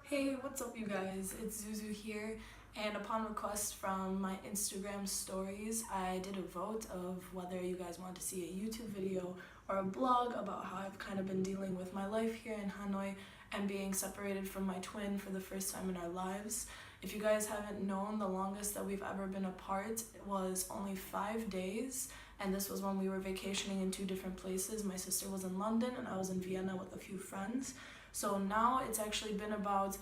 Hey, what's up you guys? It's Zuzu here, and upon request from my Instagram stories, I did a vote of whether you guys want to see a YouTube video or a blog about how I've kind of been dealing with my life here in Hanoi and being separated from my twin for the first time in our lives. If you guys haven't known, the longest that we've ever been apart was only 5 days, and this was when we were vacationing in two different places. My sister was in London and I was in Vienna with a few friends. So now it's actually been about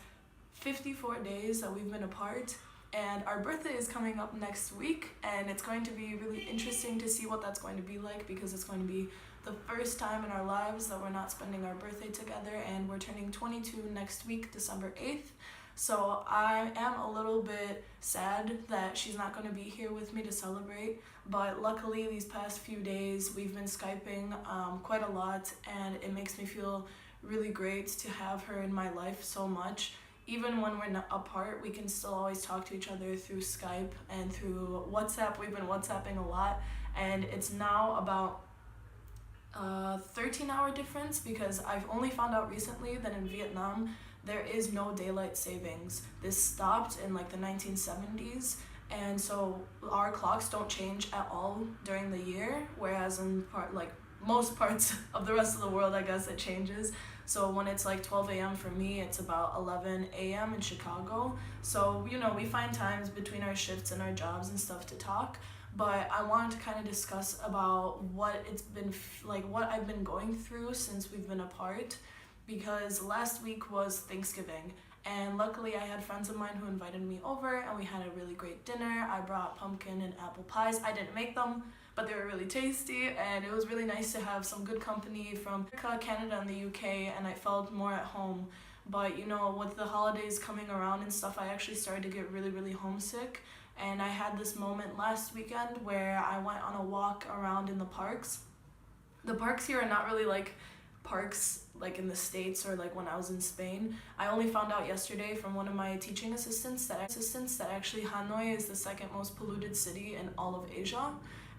54 days that we've been apart, and our birthday is coming up next week, and it's going to be really interesting to see what that's going to be like because it's going to be the first time in our lives that we're not spending our birthday together, and we're turning 22 next week, December 8th. So I am a little bit sad that she's not going to be here with me to celebrate, but luckily these past few days we've been Skyping quite a lot, and it makes me feel really great to have her in my life so much. Even when we're not apart, we can still always talk to each other through Skype and through WhatsApp. We've been WhatsApping a lot, and it's now about 13-hour difference because I've only found out recently that in Vietnam there is no daylight savings. This stopped in like the 1970s, and so our clocks don't change at all during the year, whereas in most parts of the rest of the world, I guess it changes. So when it's like 12 a.m. for me, it's about 11 a.m. in Chicago. So, we find times between our shifts and our jobs and stuff to talk. But I wanted to kind of discuss about what it's been what I've been going through since we've been apart. Because last week was Thanksgiving, and luckily I had friends of mine who invited me over, and we had a really great dinner. I brought pumpkin and apple pies. I didn't make them, but they were really tasty, and it was really nice to have some good company from America, Canada, and the UK, and I felt more at home. But with the holidays coming around and stuff, I actually started to get really, really homesick, and I had this moment last weekend where I went on a walk around in the parks. The parks here are not really like parks like in the States or like when I was in Spain. I only found out yesterday from one of my teaching assistants that actually Hanoi is the second most polluted city in all of Asia.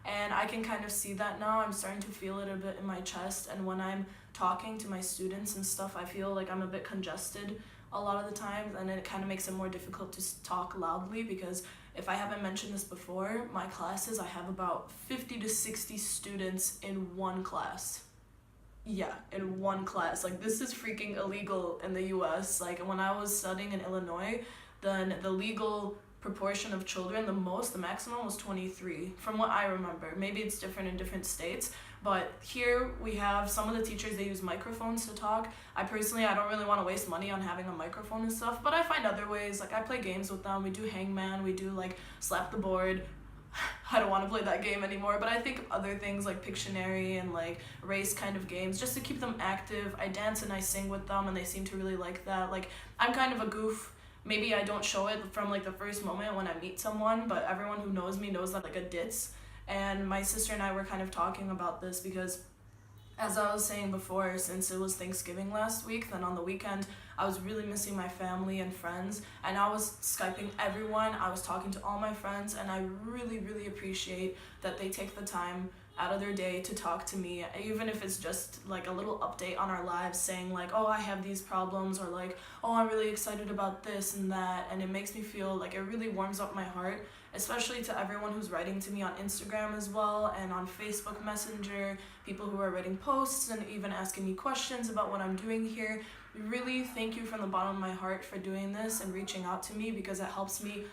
And I can kind of see that now. I'm starting to feel it a bit in my chest, and when I'm talking to my students and stuff, I feel like I'm a bit congested a lot of the times, and it kind of makes it more difficult to talk loudly because if I haven't mentioned this before, my classes, I have about 50 to 60 students in one class. Yeah, in one class. Like, this is freaking illegal in the US. Like, when I was studying in Illinois, then the legal proportion of children, the maximum was 23, from what I remember. Maybe it's different in different states, but here we have some of the teachers, they use microphones to talk. I don't really want to waste money on having a microphone and stuff, but I find other ways. Like, I play games with them. We do hangman, we do like slap the board. I don't want to play that game anymore, but I think of other things like Pictionary and like race kind of games just to keep them active. I dance and I sing with them, and they seem to really like that. Like, I'm kind of a goof. Maybe I don't show it from like the first moment when I meet someone, but everyone who knows me knows that like a ditz. And my sister and I were kind of talking about this because, as I was saying before, since it was Thanksgiving last week, then on the weekend I was really missing my family and friends, and I was Skyping everyone. I was talking to all my friends, and I really, really appreciate that they take the time out of their day to talk to me, even if it's just like a little update on our lives, saying like, oh, I have these problems, or like, oh, I'm really excited about this and that, and it makes me feel like it really warms up my heart, especially to everyone who's writing to me on Instagram as well, and on Facebook Messenger, people who are writing posts and even asking me questions about what I'm doing here. Really, thank you from the bottom of my heart for doing this and reaching out to me, because it helps me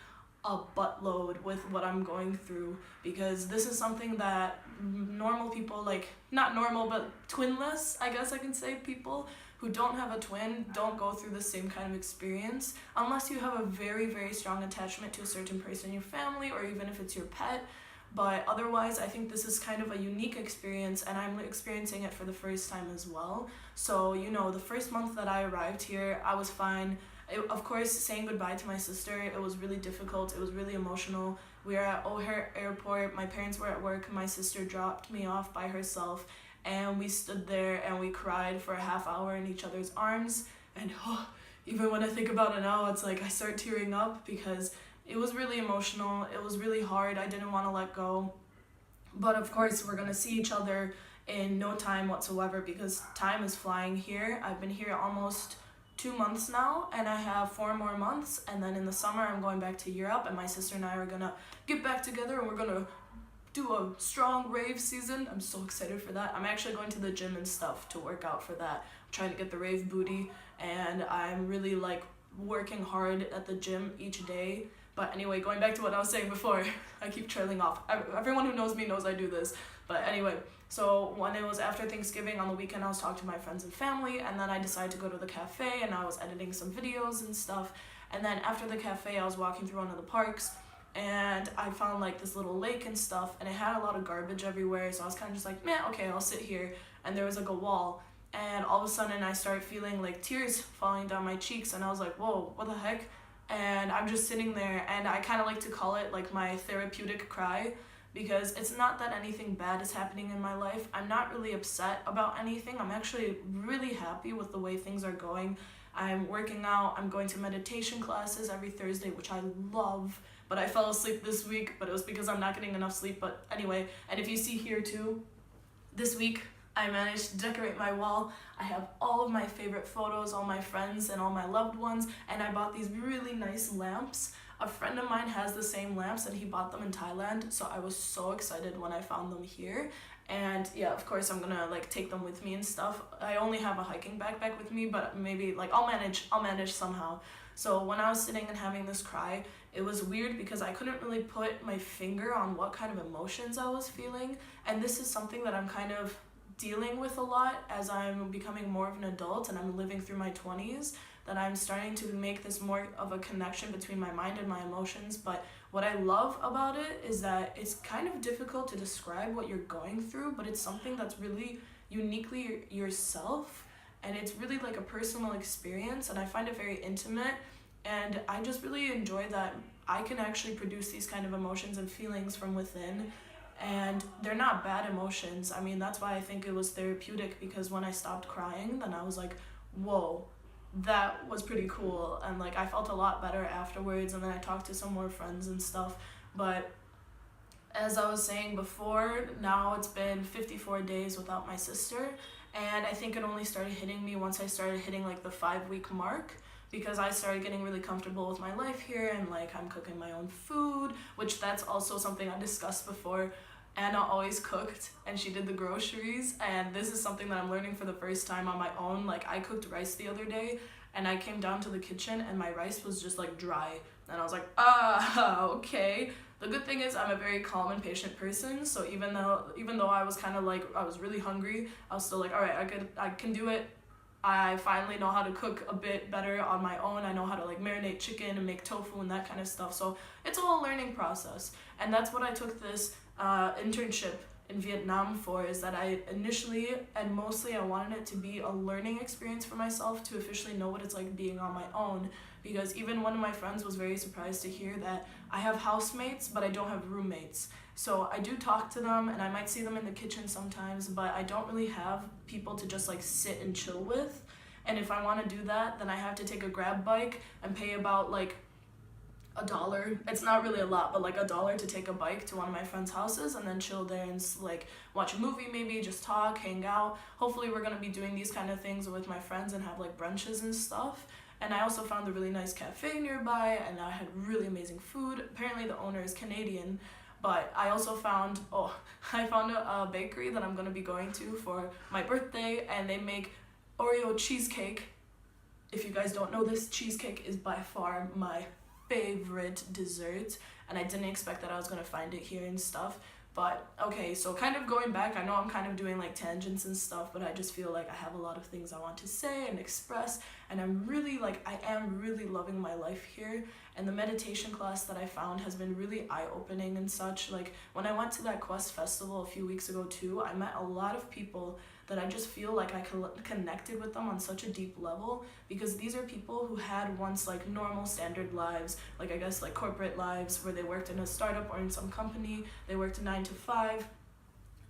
a buttload with what I'm going through, because this is something that normal people, like not normal but twinless, I guess I can say, people who don't have a twin don't go through the same kind of experience unless you have a very, very strong attachment to a certain person in your family, or even if it's your pet. But otherwise, I think this is kind of a unique experience, and I'm experiencing it for the first time as well. So, the first month that I arrived here, I was fine. Of course, saying goodbye to my sister, it was really difficult. It was really emotional. We were at O'Hare Airport. My parents were at work. My sister dropped me off by herself, and we stood there and we cried for a half hour in each other's arms. And even when I think about it now, it's like I start tearing up because it was really emotional. It was really hard. I didn't want to let go. But of course, we're going to see each other in no time whatsoever because time is flying here. I've been here almost 2 months now, and I have 4 more months, and then in the summer I'm going back to Europe, and my sister and I are gonna get back together, and we're gonna do a strong rave season. I'm so excited for that. I'm actually going to the gym and stuff to work out for that. I'm trying to get the rave booty, and I'm really like working hard at the gym each day. But anyway, going back to what I was saying before, I keep trailing off. Everyone who knows me knows I do this. But anyway, so when it was after Thanksgiving on the weekend, I was talking to my friends and family, and then I decided to go to the cafe, and I was editing some videos and stuff. And then after the cafe, I was walking through one of the parks, and I found like this little lake and stuff, and it had a lot of garbage everywhere, so I was kind of just like, man, okay, I'll sit here. And there was like a wall, and all of a sudden I started feeling like tears falling down my cheeks, and I was like, whoa, what the heck? And I'm just sitting there, and I kind of like to call it like my therapeutic cry, because it's not that anything bad is happening in my life. I'm not really upset about anything. I'm actually really happy with the way things are going. I'm working out, I'm going to meditation classes every Thursday, which I love, but I fell asleep this week, but it was because I'm not getting enough sleep. But anyway, and if you see here too, this week I managed to decorate my wall. I have all of my favorite photos, all my friends and all my loved ones, and I bought these really nice lamps. A friend of mine has the same lamps, and he bought them in Thailand, so I was so excited when I found them here. And yeah, of course I'm gonna like take them with me and stuff. I only have a hiking backpack with me, but maybe like I'll manage somehow. So when I was sitting and having this cry, it was weird because I couldn't really put my finger on what kind of emotions I was feeling. And this is something that I'm kind of dealing with a lot as I'm becoming more of an adult and I'm living through my 20s, that I'm starting to make this more of a connection between my mind and my emotions. But what I love about it is that it's kind of difficult to describe what you're going through, but it's something that's really uniquely yourself, and it's really like a personal experience, and I find it very intimate, and I just really enjoy that I can actually produce these kind of emotions and feelings from within, and they're not bad emotions. I mean, that's why I think it was therapeutic, because when I stopped crying, then I was like, whoa, that was pretty cool, and like I felt a lot better afterwards, and then I talked to some more friends and stuff. But as I was saying before, now it's been 54 days without my sister, and I think it only started hitting me once I started hitting like the 5-week mark, because I started getting really comfortable with my life here, and like I'm cooking my own food, which that's also something I discussed before. Anna always cooked, and she did the groceries, and this is something that I'm learning for the first time on my own. Like I cooked rice the other day, and I came down to the kitchen and my rice was just like dry, and I was like, okay. The good thing is I'm a very calm and patient person, so even though I was kind of like, I was really hungry, I was still like, all right, I can do it. I finally know how to cook a bit better on my own. I know how to like marinate chicken and make tofu and that kind of stuff. So it's all a learning process, and that's what I took this internship in Vietnam for, is that I initially and mostly I wanted it to be a learning experience for myself, to officially know what it's like being on my own, because even one of my friends was very surprised to hear that I have housemates but I don't have roommates. So I do talk to them and I might see them in the kitchen sometimes, but I don't really have people to just like sit and chill with. And if I want to do that, then I have to take a grab bike and pay about like $1. It's not really a lot, but like $1 to take a bike to one of my friends' houses and then chill there and like watch a movie, maybe just talk, hang out. Hopefully we're gonna be doing these kind of things with my friends and have like brunches and stuff. And I also found a really nice cafe nearby, and I had really amazing food. Apparently the owner is Canadian, but I also found a bakery that I'm gonna be going to for my birthday, and they make Oreo cheesecake. If you guys don't know this, cheesecake is by far my favorite dessert, and I didn't expect that I was gonna find it here and stuff. But okay, so kind of going back, I know I'm kind of doing like tangents and stuff, but I just feel like I have a lot of things I want to say and express, and I am really loving my life here. And the meditation class that I found has been really eye-opening and such. Like when I went to that Quest festival a few weeks ago too, I met a lot of people that I just feel like I connected with them on such a deep level, because these are people who had once like normal standard lives, like I guess like corporate lives, where they worked in a startup or in some company, they worked a 9 to 5,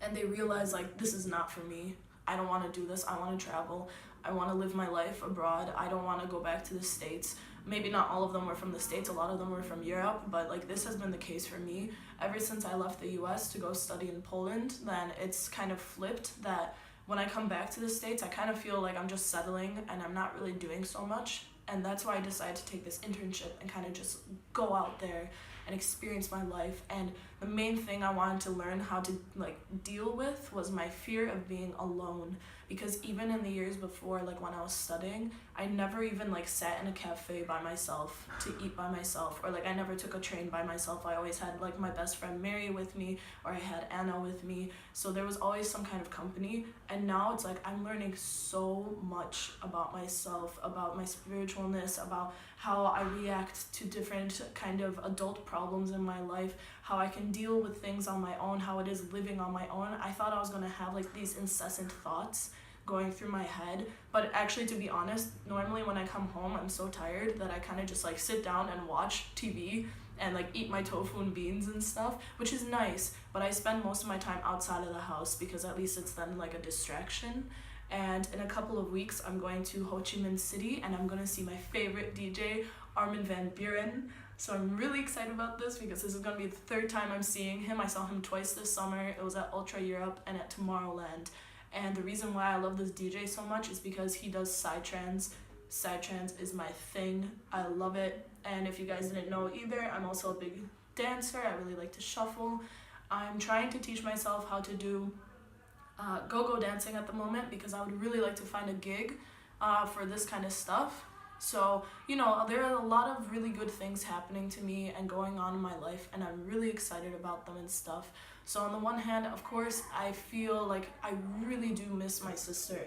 and they realized like, this is not for me. I don't want to do this. I want to travel. I want to live my life abroad. I don't want to go back to the States. Maybe not all of them were from the States, a lot of them were from Europe, but like this has been the case for me. Ever since I left the US to go study in Poland, then it's kind of flipped that when I come back to the States, I kind of feel like I'm just settling and I'm not really doing so much. And that's why I decided to take this internship and kind of just go out there and experience my life. And the main thing I wanted to learn how to like deal with was my fear of being alone, because even in the years before, like when I was studying, I never even like sat in a cafe by myself to eat by myself, or like I never took a train by myself. I always had like my best friend Mary with me, or I had Anna with me, so there was always some kind of company. And now it's like I'm learning so much about myself, about my spiritualness, about how I react to different kind of adult problems in my life, how I can deal with things on my own, how it is living on my own. I thought I was going to have like these incessant thoughts going through my head, but actually, to be honest, normally when I come home, I'm so tired that I kind of just like sit down and watch TV and like eat my tofu and beans and stuff, which is nice, but I spend most of my time outside of the house because at least it's then like a distraction. And in a couple of weeks, I'm going to Ho Chi Minh City and I'm going to see my favorite DJ, Armin van Buuren. So I'm really excited about this because this is going to be the third time I'm seeing him. I saw him twice this summer. It was at Ultra Europe and at Tomorrowland. And the reason why I love this DJ so much is because he does psytrance. Psytrance is my thing. I love it. And if you guys didn't know either, I'm also a big dancer. I really like to shuffle. I'm trying to teach myself how to do go-go dancing at the moment because I would really like to find a gig for this kind of stuff. So, you know, there are a lot of really good things happening to me and going on in my life, and I'm really excited about them and stuff. So on the one hand, of course, I feel like I really do miss my sister.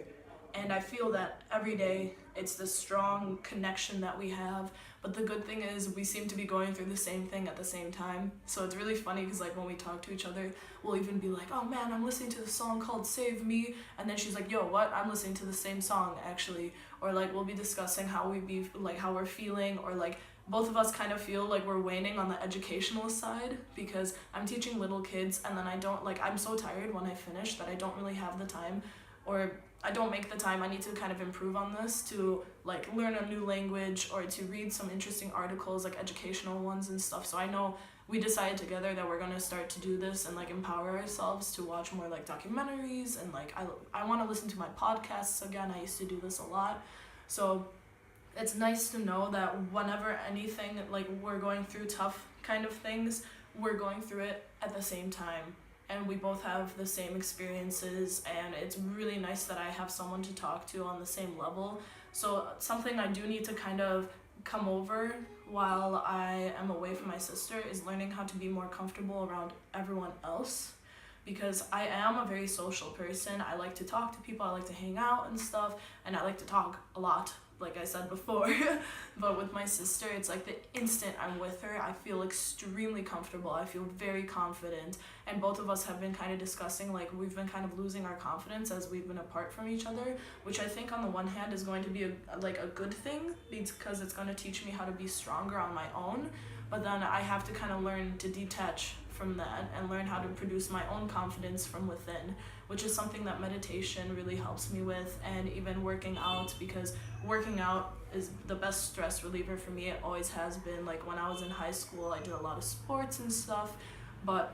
And I feel that every day it's this strong connection that we have. But the good thing is we seem to be going through the same thing at the same time. So it's really funny because like when we talk to each other, we'll even be like, oh man, I'm listening to the song called Save Me. And then she's like, yo, what? I'm listening to the same song actually. Or like we'll be discussing how we're feeling, or like both of us kind of feel like we're waning on the educational side because I'm teaching little kids, and then I'm so tired when I finish that I don't really have the time, or I don't make the time. I need to kind of improve on this to like learn a new language or to read some interesting articles, like educational ones and stuff. So I know we decided together that we're gonna start to do this and like empower ourselves to watch more like documentaries, and like I want to listen to my podcasts again. I used to do this a lot. So it's nice to know that whenever anything, like we're going through tough kind of things, we're going through it at the same time. And we both have the same experiences, and it's really nice that I have someone to talk to on the same level. So something I do need to kind of come over while I am away from my sister is learning how to be more comfortable around everyone else. Because I am a very social person. I like to talk to people, I like to hang out and stuff, and I like to talk a lot, like I said before. But with my sister, it's like the instant I'm with her, I feel extremely comfortable. I feel very confident. And both of us have been kind of discussing, like we've been kind of losing our confidence as we've been apart from each other, which I think on the one hand is going to be a good thing because it's going to teach me how to be stronger on my own. But then I have to kind of learn to detach from that and learn how to produce my own confidence from within, which is something that meditation really helps me with, and even working out, because working out is the best stress reliever for me. It always has been. Like when I was in high school, I did a lot of sports and stuff. But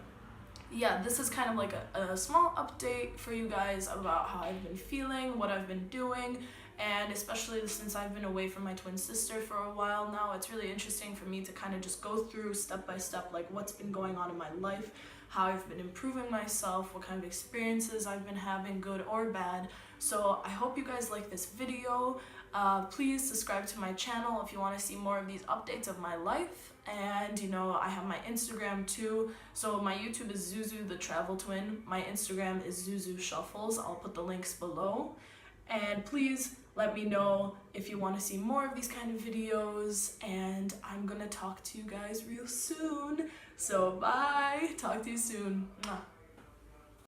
yeah, this is kind of like a small update for you guys about how I've been feeling, what I've been doing. And especially since I've been away from my twin sister for a while now, it's really interesting for me to kind of just go through step by step, like what's been going on in my life, how I've been improving myself, what kind of experiences I've been having, good or bad. So I hope you guys like this video. Please subscribe to my channel if you want to see more of these updates of my life. And you know, I have my Instagram too. So my YouTube is Zuzu the Travel Twin. My Instagram is Zuzu Shuffles. I'll put the links below. And please let me know if you want to see more of these kind of videos, and I'm gonna talk to you guys real soon. So bye, talk to you soon. Mwah.